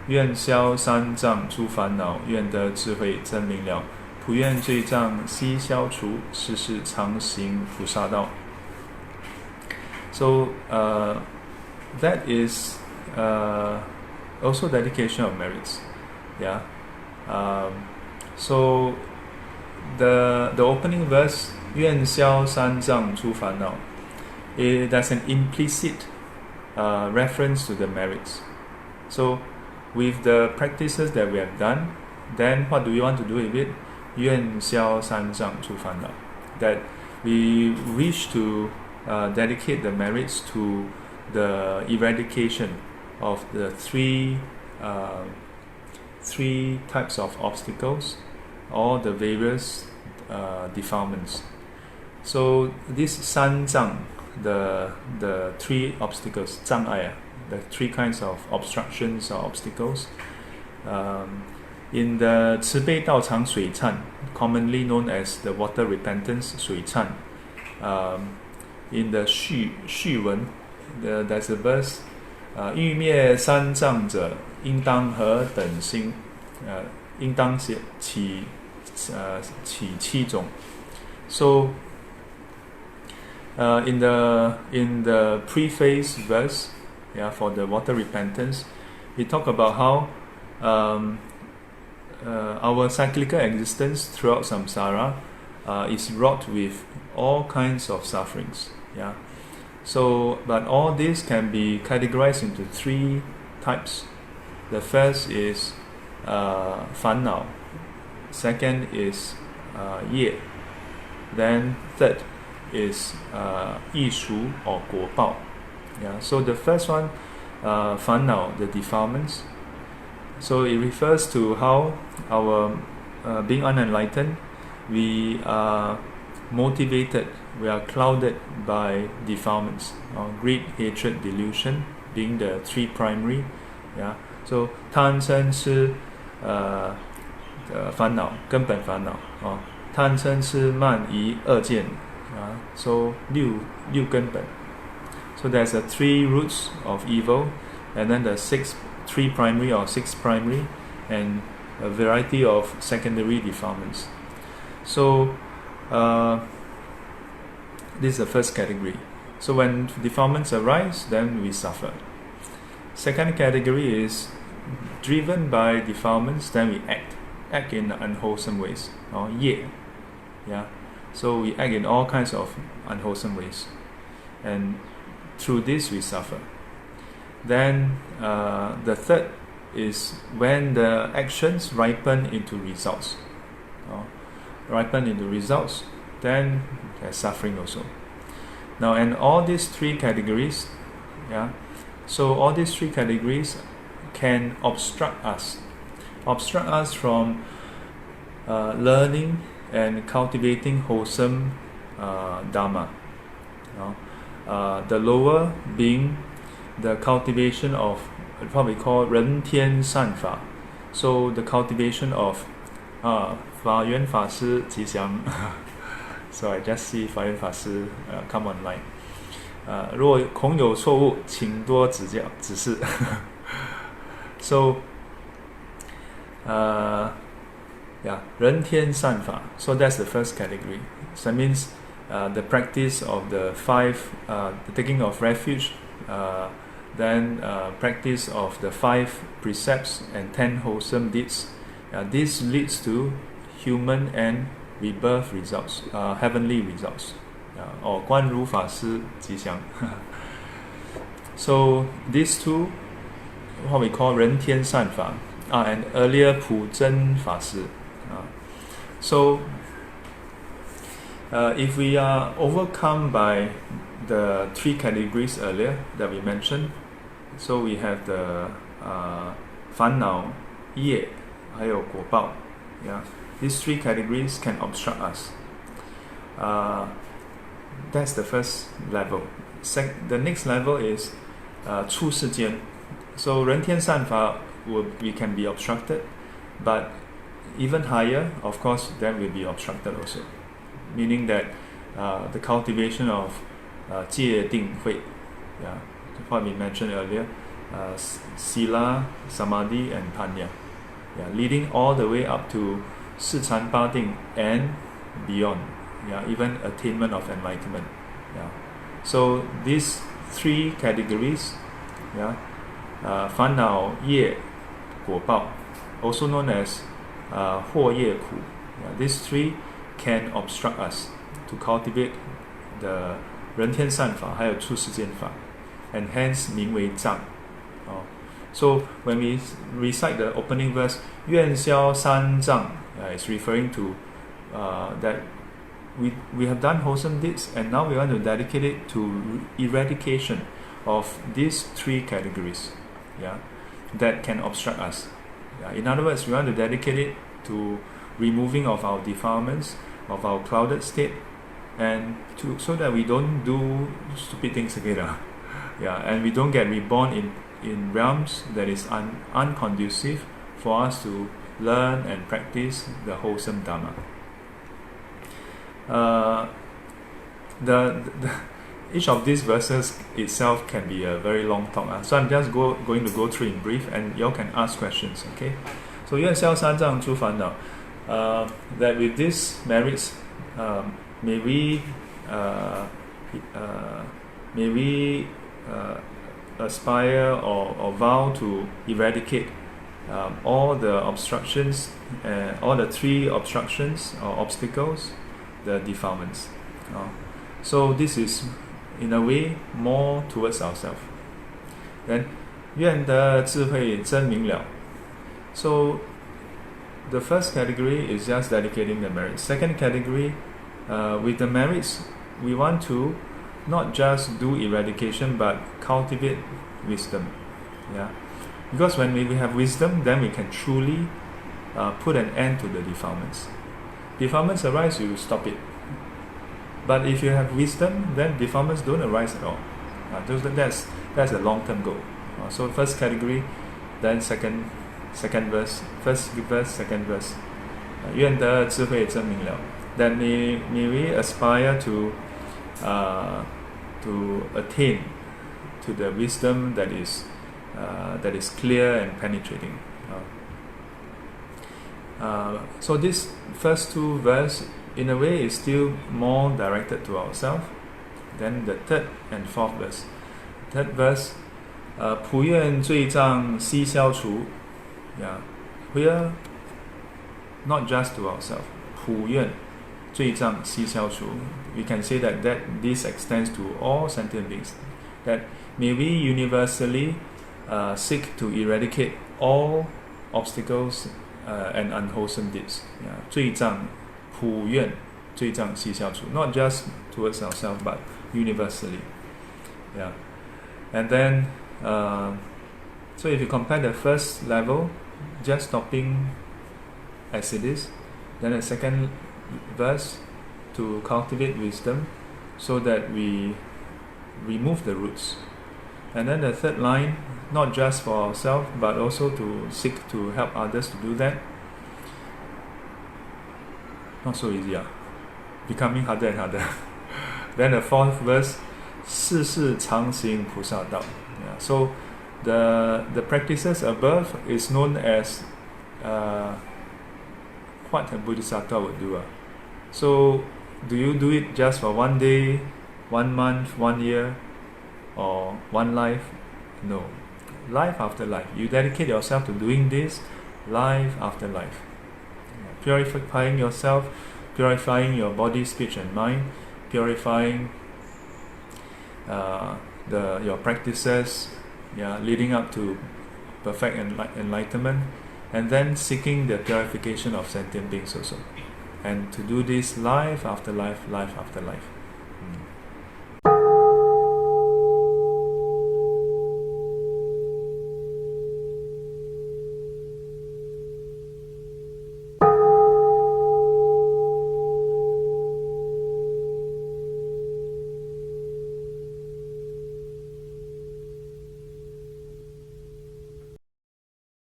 愿消三障诸烦恼，愿得智慧真明了。普愿罪障悉消除，世世常行菩萨道。So that is also dedication of merits. Yeah. So the opening verse 愿消三障诸烦恼, that's an implicit reference to the merits. So with the practices that we have done, then what do we want to do with it? 愿消三障诸烦恼. That we wish to dedicate the merits to the eradication of the three types of obstacles, or the various defilements. So this 三障, the three obstacles, 障碍, the three kinds of obstructions or obstacles. In the 慈悲道场水忏, commonly known as the water repentance 水忏, in the 序文, there's a verse, 欲灭三障者，应当何等心？应当起七种。So in the preface verse, yeah, for the water repentance, we talk about how our cyclical existence throughout samsara is wrought with all kinds of sufferings. Yeah. So, but all this can be categorized into three types. The first is 烦恼. Second is 业. Then third is 艺熟 or 果报. Yeah. So the first one, 烦恼, the defilements. So it refers to how our being unenlightened, we are motivated, we are clouded by defilements, greed, hatred, delusion being the three primary. Yeah. So 贪嗔痴烦恼, 根本烦恼. 贪嗔痴慢疑二见. So 六根本. So there's the three roots of evil, and then the three primary or six primary, and a variety of secondary defilements. So this is the first category. So when defilements arise, then we suffer. Second category is driven by defilements, then we act in unwholesome ways, or 业. Yeah. So we act in all kinds of unwholesome ways, and through this we suffer. Then the third is when the actions ripen into results. Then there's suffering also. Now, and all these three categories, yeah. So all these three categories can obstruct us from learning and cultivating wholesome dharma. The lower being the cultivation of what we call 人天善法. So the cultivation of 法源法师吉祥. So I just see 法源法师 come online. 如果恐有错误，请多指教指示。So yeah, 人天善法. So that's the first category. So that means the practice of the five, the taking of refuge, then practice of the 5 precepts and 10 wholesome deeds. This leads to human and rebirth results, heavenly results. Or 观如法师吉祥. So these two, what we call 人天善法, and earlier 普真法师. So if we are overcome by the three categories earlier that we mentioned, so we have the 烦恼, 业, 还有果报. Yeah. These three categories can obstruct us. That's the first level. The next level is 出世间. So 人天善法 we can be obstructed, but even higher, of course, that will be obstructed also. Meaning that the cultivation of 戒定慧, yeah, what we mentioned earlier, Sila, Samadhi, and Panya. Yeah, leading all the way up to Sichan Pading and beyond. Yeah, even attainment of enlightenment. Yeah. So these three categories, yeah, 烦恼业果报, also known as 祸业苦. Yeah, these three can obstruct us to cultivate the 人天善法还有出世间法, and hence 名为障. So when we recite the opening verse, 愿消三障, it's referring to that we have done wholesome deeds, and now we want to dedicate it to eradication of these three categories, yeah, that can obstruct us. Yeah. In other words, we want to dedicate it to removing of our defilements, of our clouded state, and so that we don't do stupid things again. Yeah, and we don't get reborn in realms that is unconducive for us to learn and practice the wholesome Dharma. Each of these verses itself can be a very long talk. So I'm just going to go through in brief, and you all can ask questions. Okay. So 愿消三障诸烦恼. That with these merits, may we aspire or vow to eradicate all the obstructions, all the three obstructions or obstacles, the defilements. So this is in a way more towards ourselves. Then 愿得智慧真明了. So the first category is just dedicating the merits. Second category, with the merits, we want to not just do eradication but cultivate wisdom. Yeah, because when we have wisdom, then we can truly put an end to the defilements. Defilements arise, you stop it. But if you have wisdom, then defilements don't arise at all. That's a long-term goal. So first category, then second verse, first verse, second verse. 愿得智慧真明了. Then may we aspire to attain to the wisdom that is clear and penetrating. So this first two verses, in a way, is still more directed to ourselves. Then the third and fourth verse. Third verse, 普愿罪障悉消除. Yeah, here not just to ourselves. 普愿罪障悉消除. We can say that this extends to all sentient beings. That may we universally seek to eradicate all obstacles and unwholesome deeds. Yeah, 罪障普愿罪障悉消除. Not just towards ourselves, but universally. Yeah, and then so if you compare the first level, just stopping as it is, then the second verse, to cultivate wisdom so that we remove the roots, and then the third line, not just for ourselves but also to seek to help others to do that. Not so easy, becoming harder and harder. Then the fourth verse, 世世常行菩萨道. Yeah, so the practices above is known as what a bodhisattva would do. So do you do it just for one day, 1 month, 1 year, or one life? No. Life after life. You dedicate yourself to doing this life after life. Purifying yourself, purifying your body, speech and mind, purifying your practices, leading up to perfect enlightenment, and then seeking the purification of sentient beings also. And to do this life after life, life after life.